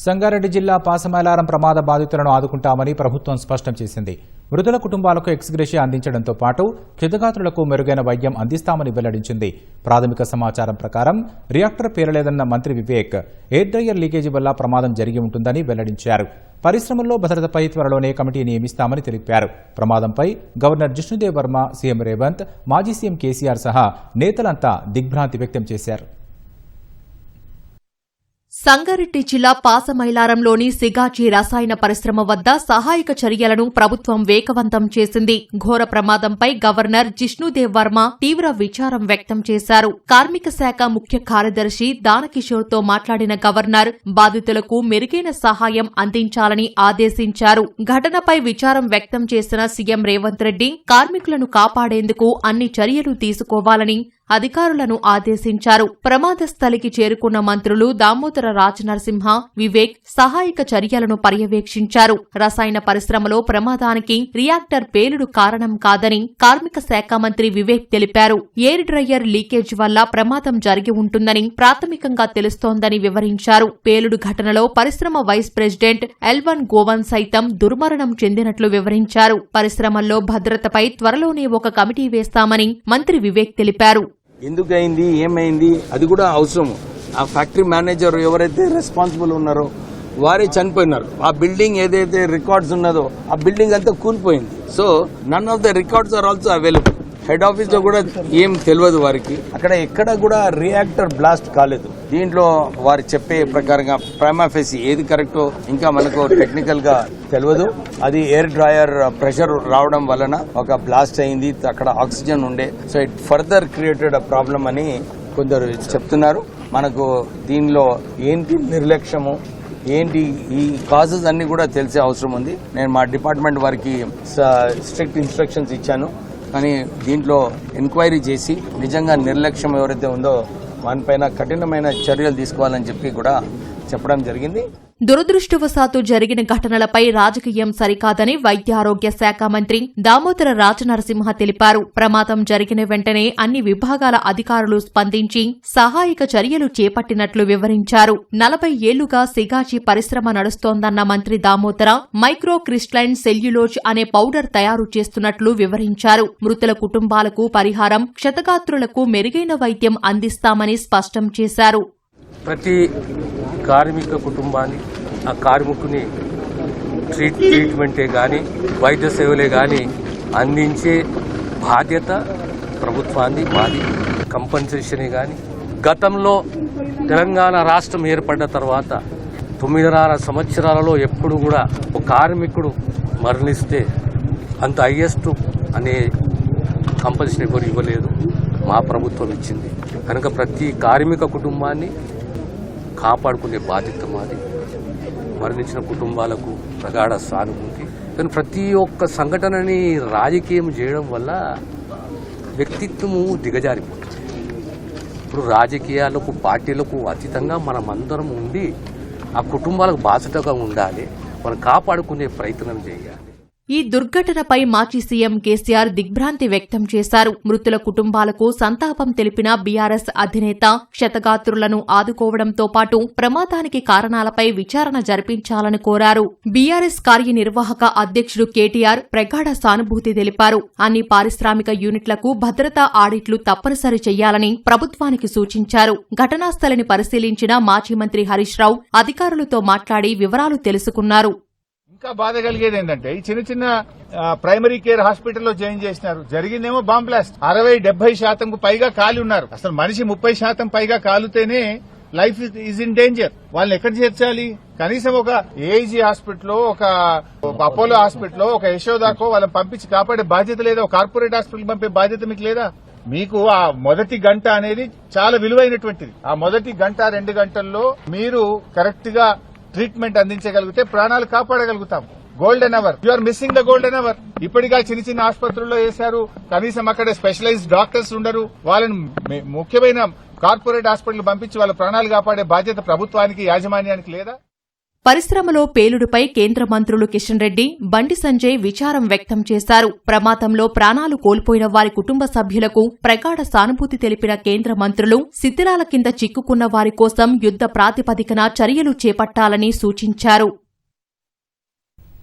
సంగారెడ్డి జిల్లా పాసమైలారం ప్రమాద బాధితులను ఆదుకుంటామని ప్రభుత్వం స్పష్టం చేసింది. మృతుల కుటుంబాలకు ఎక్స్గ్రేషియా అందించడంతో పాటు క్షతగాత్రులకు మెరుగైన వైద్యం అందిస్తామని వెల్లడించింది. ప్రాథమిక సమాచారం ప్రకారం రియాక్టర్ పేలలేదన్న మంత్రి వివేక్ ఎయిర్ డ్రైయర్ లీకేజీ వల్ల ప్రమాదం జరిగి ఉంటుందని వెల్లడించారు. పరిశ్రమల్లో భద్రతపై త్వరలోనే కమిటీ నియమిస్తామని తెలిపారు. ప్రమాదంపై గవర్నర్ జిష్ణుదేవ్ వర్మ, సీఎం రేవంత్, మాజీ సీఎం కేసీఆర్ సహా నేతలంతా దిగ్భ్రాంతి వ్యక్తం చేశారు. సంగారెడ్డి జిల్లా పాసమైలారంలోని సిగాచి రసాయన పరిశ్రమ వద్ద సహాయక చర్యలను ప్రభుత్వం వేగవంతం చేసింది. ఘోర ప్రమాదంపై గవర్నర్ జిష్ణుదేవ్ వర్మ తీవ్ర విచారం వ్యక్తం చేశారు. కార్మిక శాఖ ముఖ్య కార్యదర్శి దానకిషోర్తో మాట్లాడిన గవర్నర్ బాధితులకు మెరుగైన సహాయం అందించాలని ఆదేశించారు. ఘటనపై విచారం వ్యక్తం చేసిన సీఎం రేవంత్ రెడ్డి కార్మికులను కాపాడేందుకు అన్ని చర్యలు తీసుకోవాలని అధికారులను ఆదేశించారు. ప్రమాద స్థలికి చేరుకున్న మంత్రులు దామోదర రాజనరసింహ, వివేక్ సహాయక చర్యలను పర్యవేక్షించారు. రసాయన పరిశ్రమలో ప్రమాదానికి రియాక్టర్ పేలుడు కారణం కాదని కార్మిక శాఖ మంత్రి వివేక్ తెలిపారు. ఎయిర్ డ్రైయర్ లీకేజ్ వల్ల ప్రమాదం జరిగి ఉంటుందని ప్రాథమికంగా తెలుస్తోందని వివరించారు. పేలుడు ఘటనలో పరిశ్రమ వైస్ ప్రెసిడెంట్ ఎల్వన్ గోవన్ సైతం దుర్మరణం చెందినట్లు వివరించారు. పరిశ్రమల్లో భద్రతపై త్వరలోనే ఒక కమిటీ వేస్తామని మంత్రి వివేక్ తెలిపారు. ఎందుకైంది, ఏమైంది అది కూడా అవసరము. ఆ ఫ్యాక్టరీ మేనేజర్ ఎవరైతే రెస్పాన్సిబుల్ ఉన్నారో వారే చనిపోయినారు. ఆ బిల్డింగ్ ఏదైతే రికార్డ్స్ ఉన్నదో ఆ బిల్డింగ్ అంతా కూలిపోయింది. So none of the records are also available. Head office లో కూడా ఏం తెలియదు వారికి. అక్కడ ఎక్కడ కూడా రియాక్టర్ బ్లాస్ట్ కాలేదు. దీంట్లో వారు చెప్పే ప్రకారంగా ప్రైమా ఫేసి ఏది కరెక్టో ఇంకా మనకు టెక్నికల్ గా తెలియదు. అది ఎయిర్ డ్రైయర్ ప్రెషర్ రావడం వలన ఒక బ్లాస్ట్ అయింది. అక్కడ ఆక్సిజన్ ఉండే, so it further created a problem అని కొందరు చెప్తున్నారు. మనకు దీనిలో ఏంటి నిర్లక్ష్యము, ఏంటి ఈ కాజెస్ అన్ని కూడా తెలిసే అవసరం ఉంది. నేను మా డిపార్ట్మెంట్ వారికి స్ట్రిక్ట్ ఇన్స్ట్రక్షన్స్ ఇచ్చాను. కానీ దీంట్లో ఎంక్వైరీ చేసి నిజంగా నిర్లక్ష్యం ఎవరైతే ఉందో వానిపైన కఠినమైన చర్యలు తీసుకోవాలని చెప్పి కూడా చెప్పడం జరిగింది. దురదృష్టవశాత్తు జరిగిన ఘటనలపై రాజకీయం సరికాదని వైద్య ఆరోగ్య శాఖ మంత్రి దామోదర రాజనరసింహ తెలిపారు. ప్రమాదం జరిగిన వెంటనే అన్ని విభాగాల అధికారులు స్పందించి సహాయక చర్యలు చేపట్టినట్లు వివరించారు. 40 ఏళ్లుగా సిగాచి పరిశ్రమ నడుస్తోందన్న మంత్రి దామోదర మైక్రో క్రిస్టలైన్ సెల్యులోజ్ అనే పౌడర్ తయారు చేస్తున్నట్లు వివరించారు. మృతుల కుటుంబాలకు పరిహారం, క్షతగాత్రులకు మెరుగైన వైద్యం అందిస్తామని స్పష్టం చేశారు. ప్రతి కార్మిక కుటుంబాన్ని, ఆ కార్మికుని ట్రీట్మెంటే కానీ వైద్య సేవలే కానీ అందించే బాధ్యత ప్రభుత్వాన్ని, మాది. కంపెన్సేషనే కానీ గతంలో తెలంగాణ రాష్ట్రం ఏర్పడ్డ తర్వాత 9.5 సంవత్సరాలలో ఎప్పుడు కూడా ఒక కార్మికుడు మరణిస్తే అంత హైయెస్ట్ అనే కంపెన్సేషన్ ఎవరు ఇవ్వలేదు. మా ప్రభుత్వం ఇచ్చింది. కనుక ప్రతి కార్మిక కుటుంబాన్ని కాపాడుకునే బాధ్యత మాది. మరణించిన కుటుంబాలకు ప్రగాఢ సానుభూతి. కానీ ప్రతి ఒక్క సంఘటనని రాజకీయం చేయడం వల్ల వ్యక్తిత్వము దిగజారిపోతుంది. ఇప్పుడు రాజకీయాలకు, పార్టీలకు అతీతంగా మనమందరం ఉండి ఆ కుటుంబాలకు బాధ్యతగా ఉండాలి. మనం కాపాడుకునే ప్రయత్నం చేయాలి. ఈ దుర్ఘటనపై మాజీ సీఎం కేసీఆర్ దిగ్భ్రాంతి వ్యక్తం చేశారు. మృతుల కుటుంబాలకు సంతాపం తెలిపిన బీఆర్ఎస్ అధినేత క్షతగాత్రులను ఆదుకోవడంతో పాటు ప్రమాదానికి కారణాలపై విచారణ జరిపించాలని కోరారు. బీఆర్ఎస్ కార్యనిర్వాహక అధ్యక్షుడు కేటీఆర్ ప్రగాఢ సానుభూతి తెలిపారు. అన్ని పారిశ్రామిక యూనిట్లకు భద్రతా ఆడిట్లు తప్పనిసరి చేయాలని ప్రభుత్వానికి సూచించారు. ఘటనా స్థలిని పరిశీలించిన మాజీ మంత్రి హరీష్ రావు అధికారులతో మాట్లాడి వివరాలు తెలుసుకున్నారు. ఇంకా బాధ కలిగేది ఏంటంటే ఈ చిన్న ప్రైమరీ కేర్ హాస్పిటల్లో జాయిన్ చేసినారు. జరిగిందేమో బాంబ్ బ్లాస్ట్. 60-70% పైగా కాలి ఉన్నారు. అసలు మనిషి 30% పైగా కాలుతేనే లైఫ్ ఈజ్ ఇన్ డేంజర్. వాళ్ళని ఎక్కడ చేర్చాలి? కనీసం ఒక ఏఐజీ హాస్పిటల్లో, ఒక అపోలో హాస్పిటల్లో, ఒక యశోదాకో వాళ్ళని పంపించి కాపాడే బాధ్యత లేదా? ఒక కార్పొరేట్ హాస్పిటల్ పంపే బాధ్యత మీకు లేదా? మీకు ఆ మొదటి గంట అనేది చాలా విలువైనటువంటిది. ఆ మొదటి గంట 2 గంటల్లో మీరు కరెక్ట్ గా ట్రీట్మెంట్ అందించగలిగితే ప్రాణాలు కాపాడగలుగుతాం. Golden hour. You are missing the golden hour. ఇప్పటిగా చిన్న ఆసుపత్రుల్లో వేశారు. కనీసం అక్కడ స్పెషలైజ్డ్ డాక్టర్స్ ఉండరు. వాళ్ళని ముఖ్యమైన కార్పొరేట్ హాస్పిటల్ పంపించి వాళ్ళ ప్రాణాలు కాపాడే బాధ్యత ప్రభుత్వానికి, యాజమాన్యానికి లేదా? పరిశ్రమలో పేలుడుపై కేంద్ర మంత్రులు కిషన్ రెడ్డి, బండి సంజయ్ విచారం వ్యక్తం చేశారు. ప్రమాదంలో ప్రాణాలు కోల్పోయిన వారి కుటుంబ సభ్యులకు ప్రగాఢ సానుభూతి తెలిపిన కేంద్ర మంత్రులు శిథిలాల కింద చిక్కుకున్న వారి కోసం యుద్ధ ప్రాతిపదికన చర్యలు చేపట్టాలని సూచించారు.